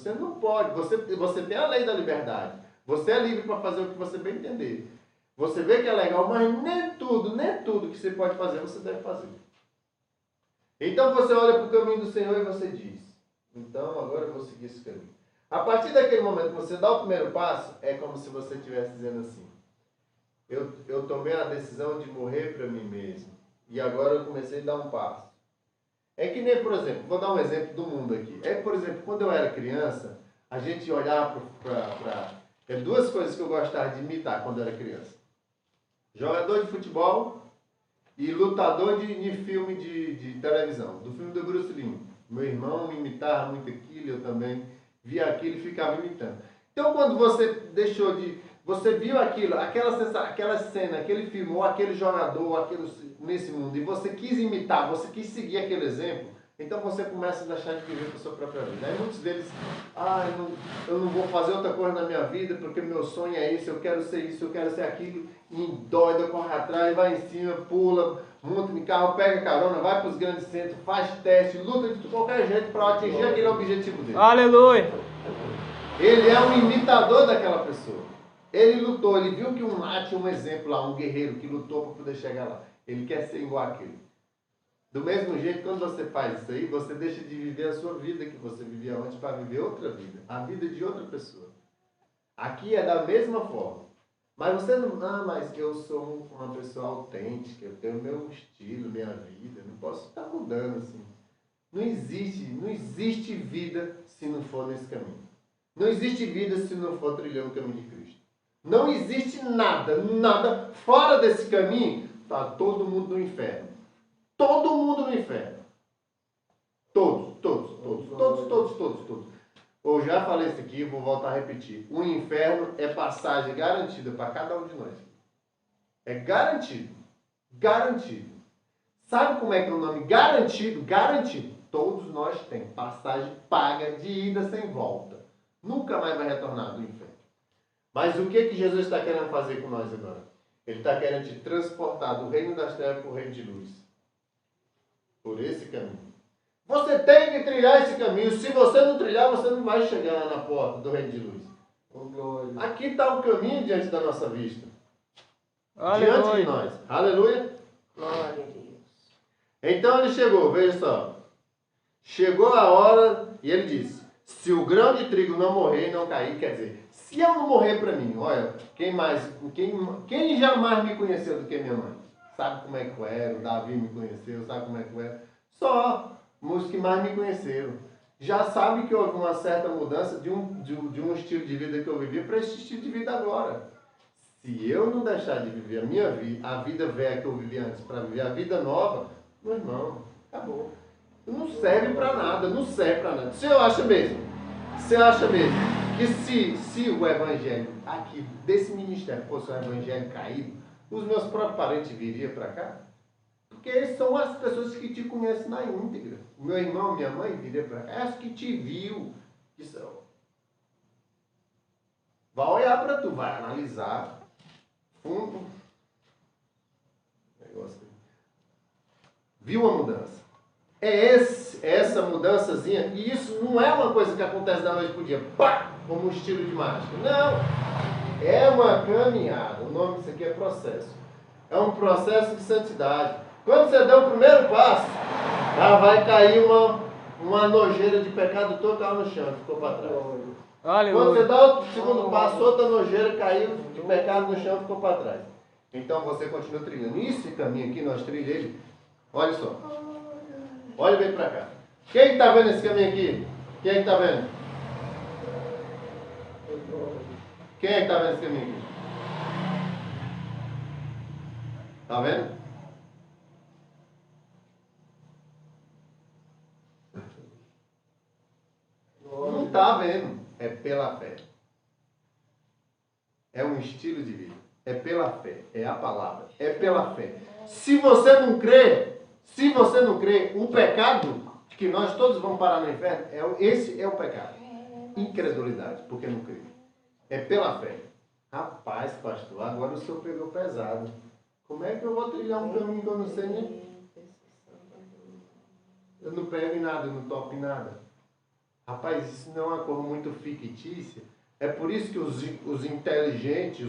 Você não pode. Você tem a lei da liberdade. Você é livre para fazer o que você bem entender. Você vê que é legal, mas nem tudo que você pode fazer, você deve fazer. Então você olha para o caminho do Senhor e você diz, então agora eu vou seguir esse caminho. A partir daquele momento que você dá o primeiro passo, é como se você estivesse dizendo assim, eu tomei a decisão de morrer para mim mesmo. E agora eu comecei a dar um passo. É que nem, por exemplo, vou dar um exemplo do mundo aqui. Por exemplo, quando eu era criança, a gente olhava para... duas coisas que eu gostava de imitar quando eu era criança. Jogador de futebol e lutador de filme de televisão. Do filme do Bruce Lee. Meu irmão me imitava muito aquilo, eu também via aquilo e ficava imitando. Então, quando você deixou de... Você viu aquilo, aquela cena, aquele filme, ou aquele jogador, nesse mundo, e você quis imitar, você quis seguir aquele exemplo, então você começa a deixar de viver com a sua própria vida. Aí muitos deles, eu não vou fazer outra coisa na minha vida, porque meu sonho é esse, eu quero ser isso, eu quero ser aquilo, e endoida, corre atrás, vai em cima, pula, monta em carro, pega carona, vai para os grandes centros, faz teste, luta de qualquer jeito para atingir aquele objetivo dele. Aleluia! Ele é um imitador daquela pessoa. Ele lutou, ele viu que tinha um exemplo lá, um guerreiro que lutou para poder chegar lá. Ele quer ser igual àquele. Do mesmo jeito, quando você faz isso aí, você deixa de viver a sua vida que você vivia antes para viver outra vida. A vida de outra pessoa. Aqui é da mesma forma. Mas você não... mas eu sou uma pessoa autêntica, eu tenho meu estilo, minha vida. Não posso estar mudando assim. Não existe vida se não for nesse caminho. Não existe vida se não for trilhando o caminho de Cristo. Não existe nada fora desse caminho. Está todo mundo no inferno. Todo mundo no inferno. Todos. Eu já falei isso aqui, vou voltar a repetir. O inferno é passagem garantida para cada um de nós. É garantido. Garantido. Sabe como é que é o nome? Garantido. Garantido. Todos nós temos passagem paga de ida sem volta. Nunca mais vai retornar do inferno. Mas o que Jesus está querendo fazer com nós agora? Ele está querendo te transportar do reino das trevas para o reino de luz. Por esse caminho. Você tem que trilhar esse caminho. Se você não trilhar, você não vai chegar lá na porta do reino de luz. Aqui está o caminho diante da nossa vista. Aleluia. Diante de nós. Aleluia. Glória a Deus. Então ele chegou, veja só. Chegou a hora e ele disse, se o grão de trigo não morrer e não cair, quer dizer, se eu não morrer para mim, olha, quem jamais me conheceu do que minha mãe? Sabe como é que eu era, o Davi me conheceu, sabe como é que eu era? Só os que mais me conheceram. Já sabe que houve uma certa mudança de um estilo de vida que eu vivia para esse estilo de vida agora. Se eu não deixar de viver a minha vida, a vida velha que eu vivia antes, para viver a vida nova, meu irmão, acabou. Não serve para nada, não serve para nada. Você acha mesmo que se o evangelho aqui desse ministério fosse um evangelho caído, os meus próprios parentes viriam para cá? Porque são as pessoas que te conhecem na íntegra. O meu irmão, minha mãe viria para cá, as que te viu. Vai olhar para tu, vai analisar fundo. Negócio aí. Viu a mudança? É essa mudançazinha, e isso não é uma coisa que acontece da noite para o dia, pá, como um estilo de mágica. Não! É uma caminhada. O nome disso aqui é processo. É um processo de santidade. Quando você der o primeiro passo, já vai cair uma nojeira de pecado total no chão, ficou para trás. Aleluia. Quando você dá o segundo passo, outra nojeira caiu de pecado no chão, ficou para trás. Então você continua trilhando. Esse caminho aqui, nós trilhamos ele. Olha só. Olha bem para cá. Quem está vendo esse caminho aqui? Quem está vendo? Quem está vendo esse caminho aqui? Está vendo? Não está vendo. É pela fé. É um estilo de vida. É pela fé. É a palavra. É pela fé. Se você não crê, o pecado, que nós todos vamos parar no inferno, esse é o pecado. Incredulidade, porque não crê. É pela fé. Rapaz, pastor, agora o senhor pegou pesado. Como é que eu vou trilhar um caminho que eu não sei nem? Eu não pego em nada, eu não toco em nada. Rapaz, isso não é uma coisa muito fictícia. É por isso que os inteligentes,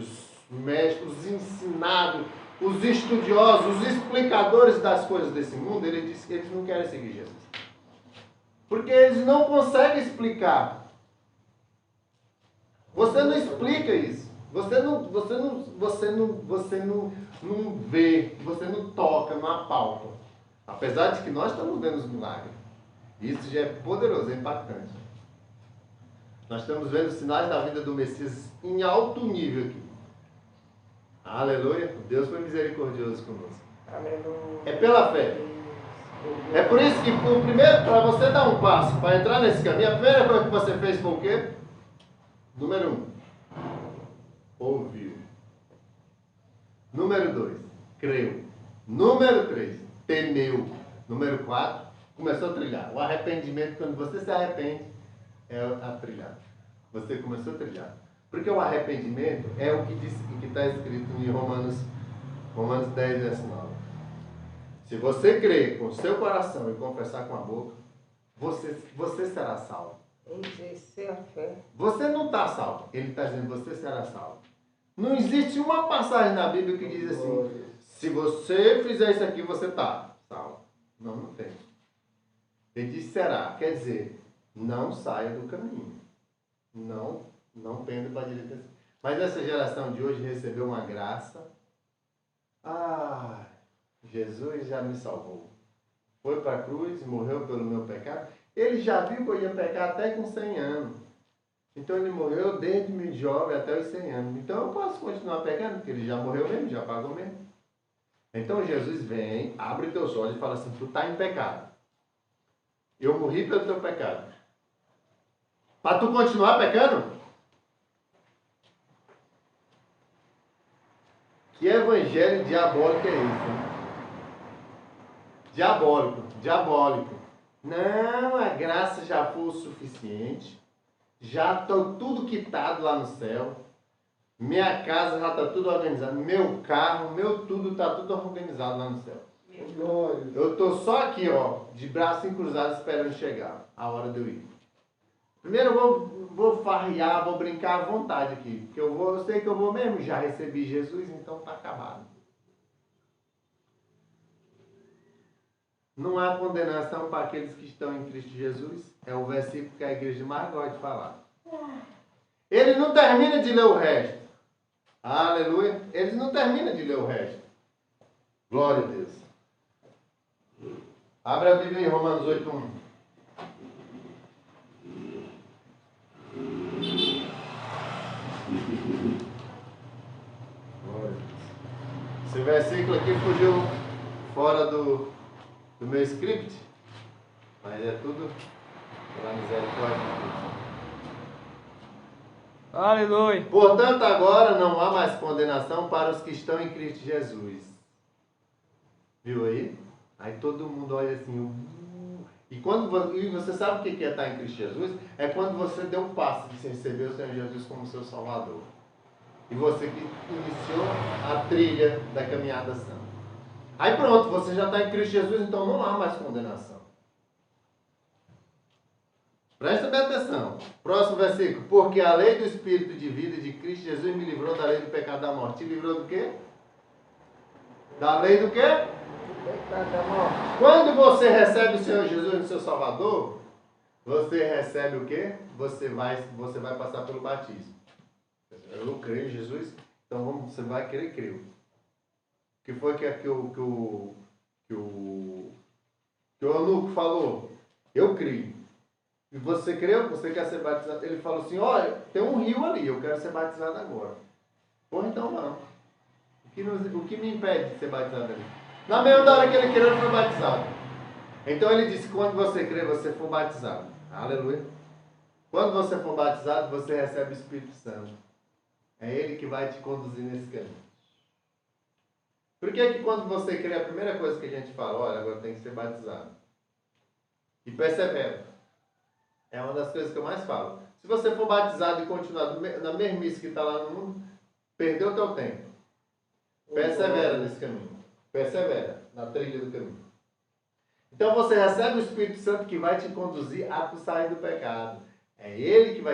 os mestres, os ensinados, os estudiosos, os explicadores das coisas desse mundo, eles dizem que eles não querem seguir Jesus. Porque eles não conseguem explicar. Você não explica isso. Você não vê, você não toca, não apalpa. Apesar de que nós estamos vendo os milagres. Isso já é poderoso, é impactante. Nós estamos vendo os sinais da vida do Messias em alto nível aqui. Aleluia. Deus foi misericordioso conosco. Aleluia. É pela fé. É por isso que, para você dar um passo, para entrar nesse caminho, a primeira coisa que você fez foi o quê? Número 1. Ouviu. Número 2. Creu. Número 3. Temeu. Número 4. Começou a trilhar. O arrependimento, quando você se arrepende, é a trilhar. Você começou a trilhar. Porque o arrependimento é o que está escrito em Romanos 10, verso 9. Se você crer com o seu coração e confessar com a boca, você será salvo. Exercer a fé. Você não está salvo. Ele está dizendo, você será salvo. Não existe uma passagem na Bíblia que diz assim, se você fizer isso aqui, você está salvo. Não, não tem. Ele diz será. Quer dizer, não saia do caminho. Não penda para a direita. Mas essa geração de hoje recebeu uma graça. Jesus já me salvou. Foi para a cruz, morreu pelo meu pecado. Ele já viu que eu ia pecar até com 100 anos. Então ele morreu desde jovem até os 100 anos. Então eu posso continuar pecando, porque ele já morreu mesmo, já pagou mesmo. Então Jesus vem, abre teus olhos e fala assim, tu está em pecado. Eu morri pelo teu pecado. Para tu continuar pecando? Que evangelho diabólico é esse? Hein? Diabólico. Não, a graça já foi o suficiente. Já estou tudo quitado lá no céu. Minha casa já está tudo organizado. Meu carro, meu tudo está tudo organizado lá no céu. Eu estou só aqui, ó, de braço cruzado esperando chegar a hora de eu ir. Primeiro eu vou farrear, vou brincar à vontade aqui. Porque eu sei que eu vou mesmo. Já recebi Jesus, então está acabado. Não há condenação para aqueles que estão em Cristo Jesus. É o versículo que a igreja mais gosta de falar. Ele não termina de ler o resto. Aleluia. Ele não termina de ler o resto. Glória a Deus. Abre a Bíblia em Romanos 8:1. Glória a Deus. Esse versículo aqui fugiu fora do meu script, mas é tudo pela misericórdia de Deus. Aleluia. Portanto, agora não há mais condenação para os que estão em Cristo Jesus. Viu aí? Aí todo mundo olha assim. E você sabe o que é estar em Cristo Jesus? É quando você deu um passo de receber o Senhor Jesus como seu Salvador. E você que iniciou a trilha da caminhada santa. Aí pronto, você já está em Cristo Jesus, então não há mais condenação. Presta bem atenção. Próximo versículo. Porque a lei do Espírito de vida de Cristo Jesus me livrou da lei do pecado da morte. Te livrou do quê? Da lei do quê? Do pecado da morte. Quando você recebe o Senhor Jesus no seu Salvador, você recebe o quê? Você vai passar pelo batismo. Eu creio em Jesus, então você vai querer crer. O que foi que o eunuco falou? Eu creio. E você creu? Você quer ser batizado? Ele falou assim, olha, tem um rio ali, eu quero ser batizado agora. Pô, então não. O que me impede de ser batizado ali? Na mesma hora que ele creu, ele foi batizado. Então ele disse, quando você crer, você for batizado. Aleluia. Quando você for batizado, você recebe o Espírito Santo. É ele que vai te conduzir nesse caminho. Por que quando você crê, a primeira coisa que a gente fala, olha, agora tem que ser batizado. E persevera. É uma das coisas que eu mais falo. Se você for batizado e continuar na mesmice que está lá no mundo, perdeu o teu tempo. Persevera nesse caminho. Persevera na trilha do caminho. Então você recebe o Espírito Santo que vai te conduzir a tu sair do pecado. É Ele que vai